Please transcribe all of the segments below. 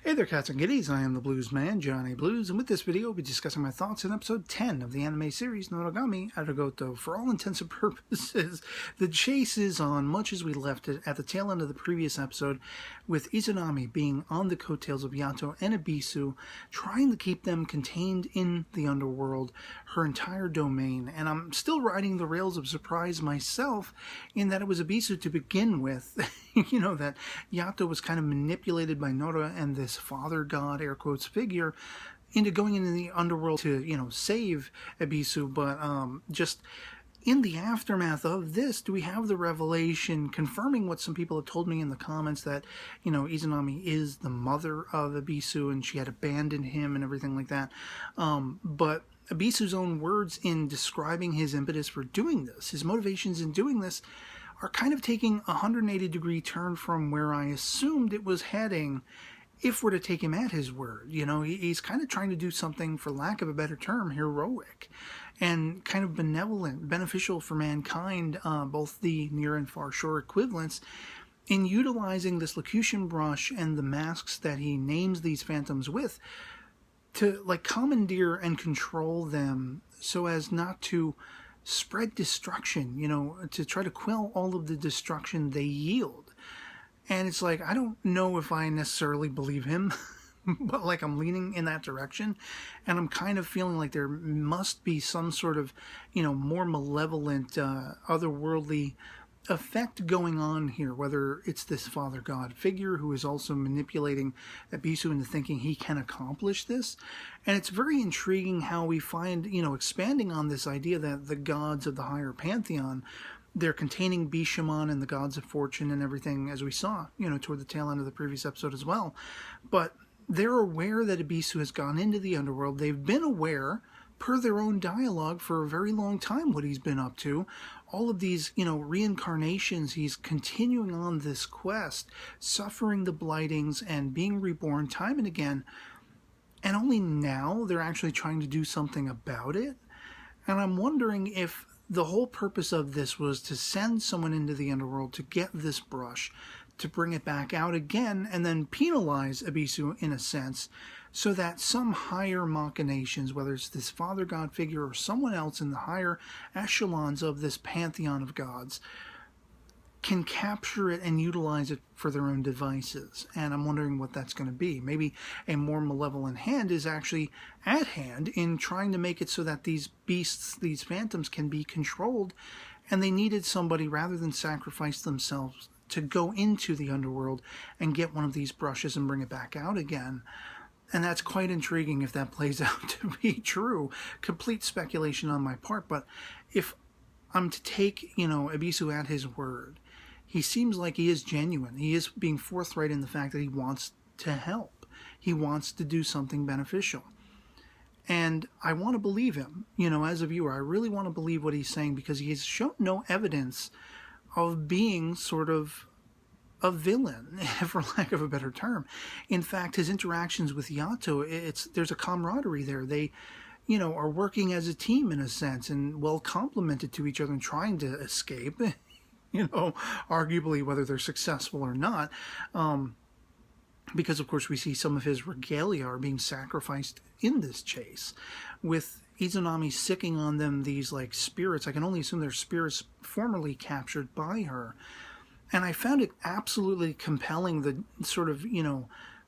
Hey there, cats and kitties. I am the Blues Man, Johnny Blues, and with this video, I'll be discussing my thoughts on episode 10 of the anime series Noragami Aragoto. For all intents and purposes, the chase is on, much as we left it at the tail end of the previous episode, with Izanami being on the coattails of Yato and Ebisu, trying to keep them contained in the underworld, her entire domain. And I'm still riding the rails of surprise myself, in that it was Ebisu to begin with. You know, that Yato was kind of manipulated by Nora and this father god, air quotes, figure into going into the underworld to, save Ebisu. But just in the aftermath of this, do we have the revelation confirming what some people have told me in the comments, that, Izanami is the mother of Ebisu and she had abandoned him and everything like that. But Ebisu's own words in describing his impetus for doing this, his motivations in doing this, are kind of taking a 180-degree turn from where I assumed it was heading, if we're to take him at his word. He's kind of trying to do something, for lack of a better term, heroic and kind of benevolent, beneficial for mankind, both the near and far shore equivalents, in utilizing this locution brush and the masks that he names these phantoms with to, commandeer and control them so as not to spread destruction, to try to quell all of the destruction they yield. And it's I don't know if I necessarily believe him, but I'm leaning in that direction. And I'm kind of feeling like there must be some sort of, more malevolent, otherworldly effect going on here, whether it's this father god figure who is also manipulating Ebisu into thinking he can accomplish this. And it's very intriguing how we find, expanding on this idea that the gods of the higher pantheon, they're containing Bishamon and the gods of fortune and everything, as we saw, toward the tail end of the previous episode as well. But they're aware that Ebisu has gone into the underworld. They've been aware, per their own dialogue, for a very long time what he's been up to. All of these, reincarnations, he's continuing on this quest, suffering the blightings and being reborn time and again. And only now they're actually trying to do something about it. And I'm wondering if the whole purpose of this was to send someone into the underworld to get this brush, to bring it back out again, and then penalize Ebisu in a sense, so that some higher machinations, whether it's this father god figure or someone else in the higher echelons of this pantheon of gods, can capture it and utilize it for their own devices. And I'm wondering what that's going to be. Maybe a more malevolent hand is actually at hand in trying to make it so that these beasts, these phantoms, can be controlled, and they needed somebody, rather than sacrifice themselves, to go into the underworld and get one of these brushes and bring it back out again. And that's quite intriguing if that plays out to be true. Complete speculation on my part, but if I'm to take, Ebisu at his word, he seems like he is genuine. He is being forthright in the fact that he wants to help. He wants to do something beneficial. And I want to believe him, as a viewer. I really want to believe what he's saying, because he has shown no evidence of being sort of a villain, for lack of a better term. In fact, his interactions with Yato, there's a camaraderie there. They, are working as a team in a sense, and well complemented to each other and trying to escape, arguably whether they're successful or not. Because, of course, we see some of his regalia are being sacrificed in this chase, with Izanami sicking on them these, spirits. I can only assume they're spirits formerly captured by her. And I found it absolutely compelling, the sort of,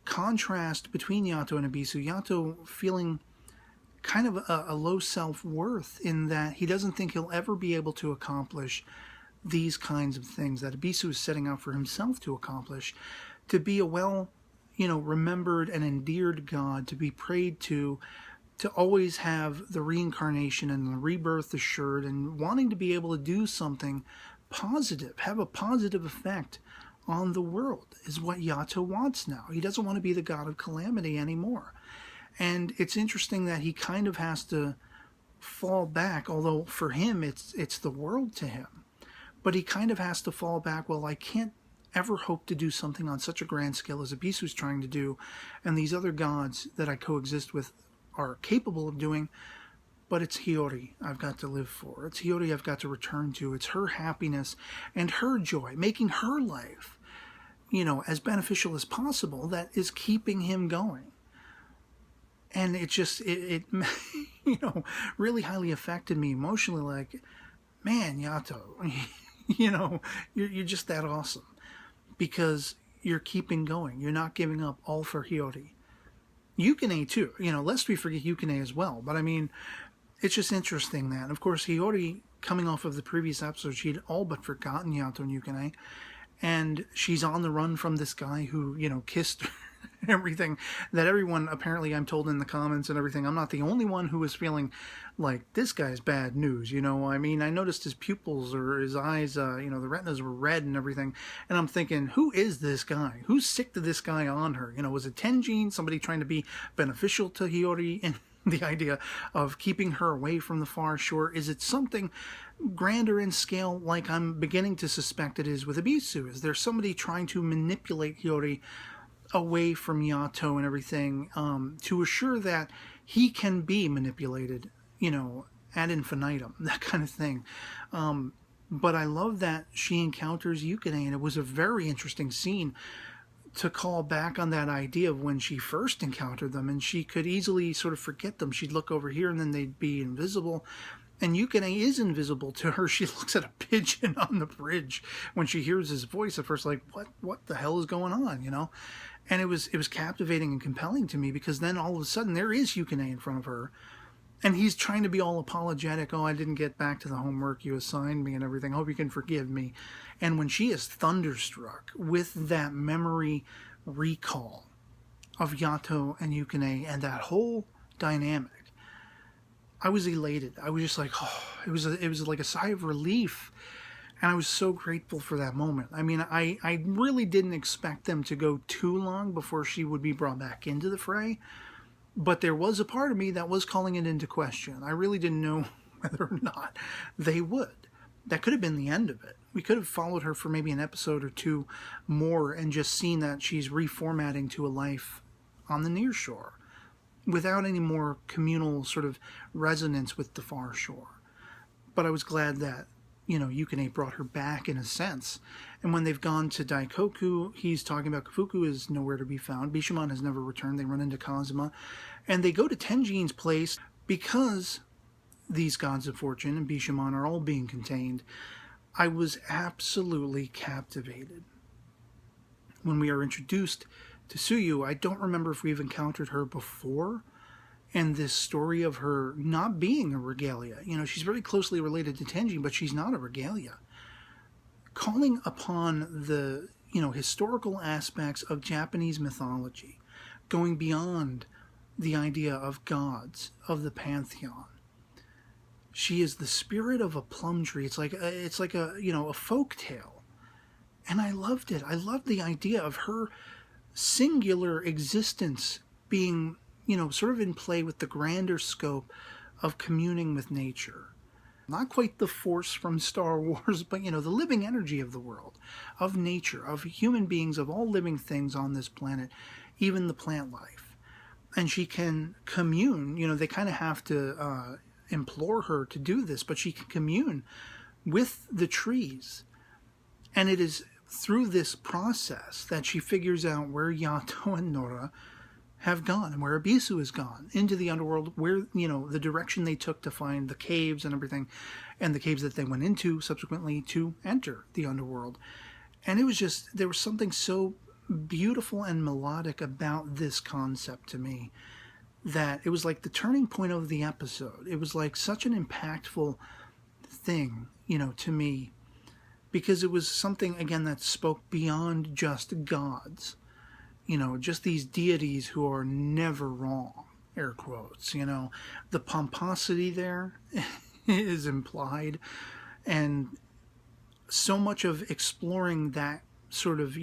contrast between Yato and Ebisu. Yato feeling kind of a low self-worth, in that he doesn't think he'll ever be able to accomplish these kinds of things that Ebisu is setting out for himself to accomplish, to be a remembered and endeared god, to be prayed to always have the reincarnation and the rebirth assured, and wanting to be able to do something positive, have a positive effect on the world, is what Yato wants now. He doesn't want to be the god of calamity anymore. And it's interesting that he kind of has to fall back, although for him it's the world to him. But he kind of has to fall back, well, I can't ever hope to do something on such a grand scale as Ebisu's trying to do, and these other gods that I coexist with are capable of doing. But it's Hiyori I've got to live for. It's Hiyori I've got to return to. It's her happiness and her joy, making her life, as beneficial as possible that is keeping him going. And it just, it really highly affected me emotionally. Like, man, Yato, you're just that awesome. Because you're keeping going. You're not giving up, all for Hiyori. Yukine too, lest we forget Yukine as well. But I mean, it's just interesting that, of course, Hiyori, coming off of the previous episode, she'd all but forgotten Yato and Yukine. And she's on the run from this guy who, kissed her. Everything that everyone, apparently, I'm told in the comments and everything, I'm not the only one who was feeling like this guy's bad news. I mean, I noticed his pupils or his eyes, the retinas were red and everything, and I'm thinking, who is this guy? Who's sick to this guy on her? Was it Tenjin, somebody trying to be beneficial to Hiyori and the idea of keeping her away from the far shore? Is it something grander in scale, like I'm beginning to suspect it is with Ebisu? Is there somebody trying to manipulate Hiyori away from Yato and everything, to assure that he can be manipulated, ad infinitum, that kind of thing. But I love that she encounters Yukine, and it was a very interesting scene to call back on that idea of when she first encountered them, and she could easily sort of forget them. She'd look over here and then they'd be invisible. And Yukine is invisible to her. She looks at a pigeon on the bridge when she hears his voice at first, like, what the hell is going on, And it was captivating and compelling to me, because then all of a sudden there is Yukine in front of her, and he's trying to be all apologetic. Oh, I didn't get back to the homework you assigned me and everything. Hope you can forgive me. And when she is thunderstruck with that memory recall of Yato and Yukine and that whole dynamic, I was elated. I was just like, oh, it was like a sigh of relief. And I was so grateful for that moment. I mean, I really didn't expect them to go too long before she would be brought back into the fray. But there was a part of me that was calling it into question. I really didn't know whether or not they would. That could have been the end of it. We could have followed her for maybe an episode or two more and just seen that she's reformatting to a life on the near shore, without any more communal sort of resonance with the far shore. But I was glad that, Yukine brought her back in a sense. And when they've gone to Daikoku, he's talking about Kafuku is nowhere to be found. Bishamon has never returned. They run into Kazuma. And they go to Tenjin's place because these gods of fortune and Bishamon are all being contained. I was absolutely captivated. When we are introduced to Tsuyu, I don't remember if we've encountered her before, and this story of her not being a regalia. She's very closely related to Tenjin, but she's not a regalia. Calling upon the, historical aspects of Japanese mythology, going beyond the idea of gods, of the pantheon. She is the spirit of a plum tree. It's like a folk tale. And I loved it. I loved the idea of her singular existence being, sort of in play with the grander scope of communing with nature. Not quite the Force from Star Wars, but, the living energy of the world, of nature, of human beings, of all living things on this planet, even the plant life. And she can commune, they kind of have to implore her to do this, but she can commune with the trees. And it is through this process that she figures out where Yato and Nora have gone and where Ebisu has gone into the underworld, where, the direction they took to find the caves and everything, and the caves that they went into subsequently to enter the underworld. And it was just, there was something so beautiful and melodic about this concept to me that it was like the turning point of the episode. It was like such an impactful thing, to me, because it was something, again, that spoke beyond just gods. Just these deities who are never wrong, air quotes, the pomposity there is implied. And so much of exploring that sort of,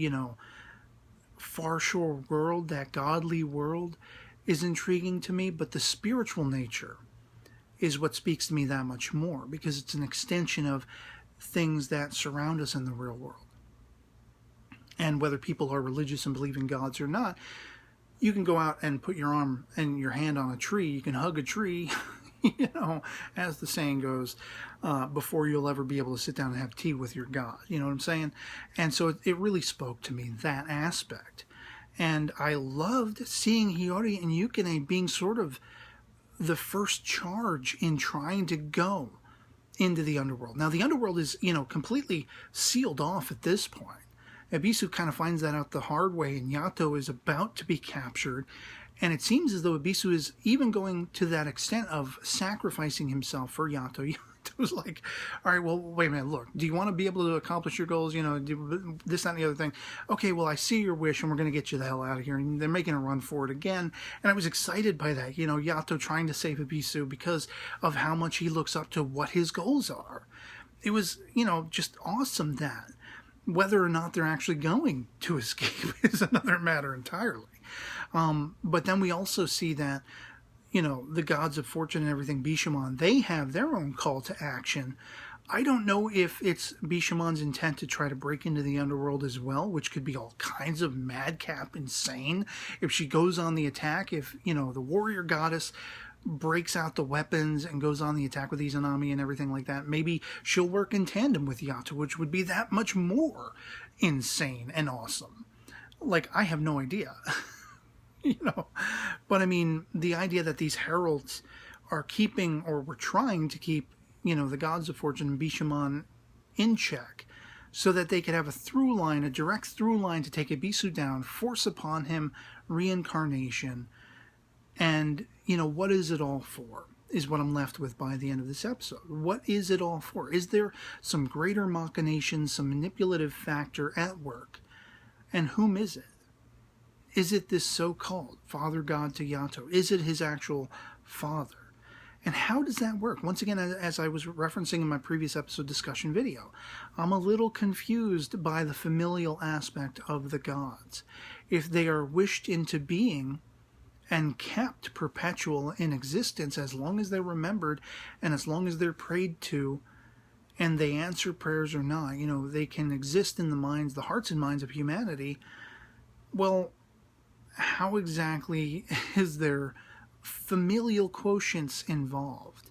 far shore world, that godly world, is intriguing to me. But the spiritual nature is what speaks to me that much more, because it's an extension of things that surround us in the real world. And whether people are religious and believe in gods or not, you can go out and put your arm and your hand on a tree. You can hug a tree, you know, as the saying goes, before you'll ever be able to sit down and have tea with your God. You know what I'm saying? And so it really spoke to me, that aspect. And I loved seeing Hiyori and Yukine being sort of the first charge in trying to go into the underworld. Now, the underworld is, you know, completely sealed off at this point. Ebisu kind of finds that out the hard way, and Yato is about to be captured. And it seems as though Ebisu is even going to that extent of sacrificing himself for Yato. Yato was like, all right, well, wait a minute, look, do you want to be able to accomplish your goals? You know, do this, that, and the other thing. Okay, well, I see your wish, and we're going to get you the hell out of here. And they're making a run for it again. And I was excited by that, you know, Yato trying to save Ebisu because of how much he looks up to what his goals are. It was, you know, just awesome that. Whether or not they're actually going to escape is another matter entirely. But then we also see that, you know, the gods of fortune and everything, Bishamon, they have their own call to action. I don't know if it's Bishamon's intent to try to break into the underworld as well, which could be all kinds of madcap insane. If she goes on the attack, if, you know, the warrior goddess breaks out the weapons and goes on the attack with Izanami and everything like that, maybe she'll work in tandem with Yato, which would be that much more insane and awesome. Like, I have no idea. You know, but I mean, the idea that these heralds are keeping, or were trying to keep, you know, the gods of fortune and Bishamon in check so that they could have a through line, a direct through line to take Ebisu down, force upon him reincarnation. And, you know, what is it all for is what I'm left with by the end of this episode. What is it all for? Is there some greater machination, some manipulative factor at work? And whom is it? Is it this so-called father god to Yato? Is it his actual father? And how does that work? Once again, as I was referencing in my previous episode discussion video, I'm a little confused by the familial aspect of the gods. If they are wished into being and kept perpetual in existence as long as they're remembered and as long as they're prayed to and they answer prayers or not, you know, they can exist in the minds, the hearts and minds of humanity. Well, how exactly is there familial quotients involved?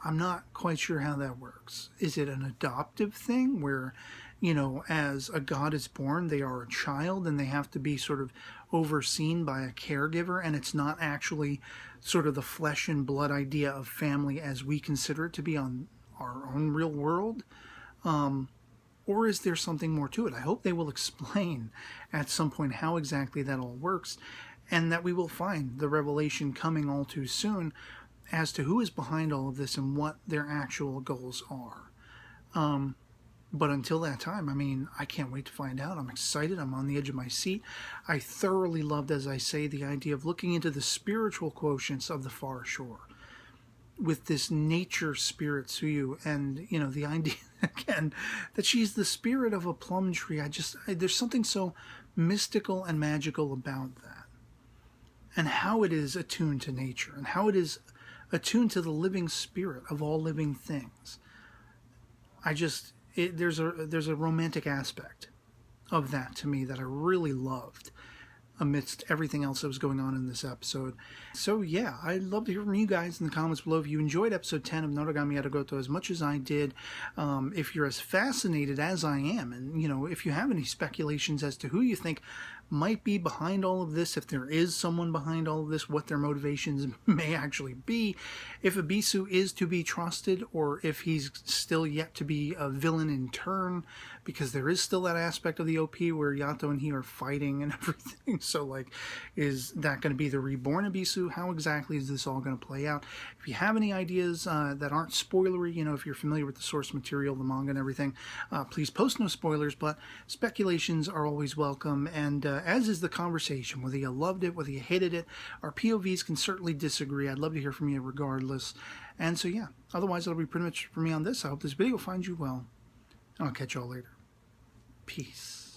I'm not quite sure how that works. Is it an adoptive thing where, you know, as a god is born, they are a child and they have to be sort of overseen by a caregiver, and it's not actually sort of the flesh and blood idea of family as we consider it to be on our own real world? Or is there something more to it? I hope they will explain at some point how exactly that all works, and that we will find the revelation coming all too soon as to who is behind all of this and what their actual goals are. But until that time, I mean, I can't wait to find out. I'm excited. I'm on the edge of my seat. I thoroughly loved, as I say, the idea of looking into the spiritual quotients of the far shore with this nature spirit Tsuyu, and, you know, the idea, again, that she's the spirit of a plum tree. There's something so mystical and magical about that. And how it is attuned to nature, and how it is attuned to the living spirit of all living things. There's a romantic aspect of that to me that I really loved amidst everything else that was going on in this episode. So yeah, I'd love to hear from you guys in the comments below if you enjoyed episode 10 of Noragami Aragoto as much as I did. If you're as fascinated as I am, and, you know, if you have any speculations as to who you think might be behind all of this, if there is someone behind all of this, what their motivations may actually be, if Ebisu is to be trusted, or if he's still yet to be a villain in turn, because there is still that aspect of the OP where Yato and he are fighting and everything. So, like, is that going to be the reborn Ebisu? How exactly is this all going to play out? If you have any ideas that aren't spoilery, you know, if you're familiar with the source material, the manga and everything, please post no spoilers, but speculations are always welcome, and as is the conversation, whether you loved it, whether you hated it. Our POVs can certainly disagree. I'd love to hear from you regardless. And so yeah, otherwise that'll be pretty much for me on this. I hope this video finds you well. I'll catch y'all later. Peace.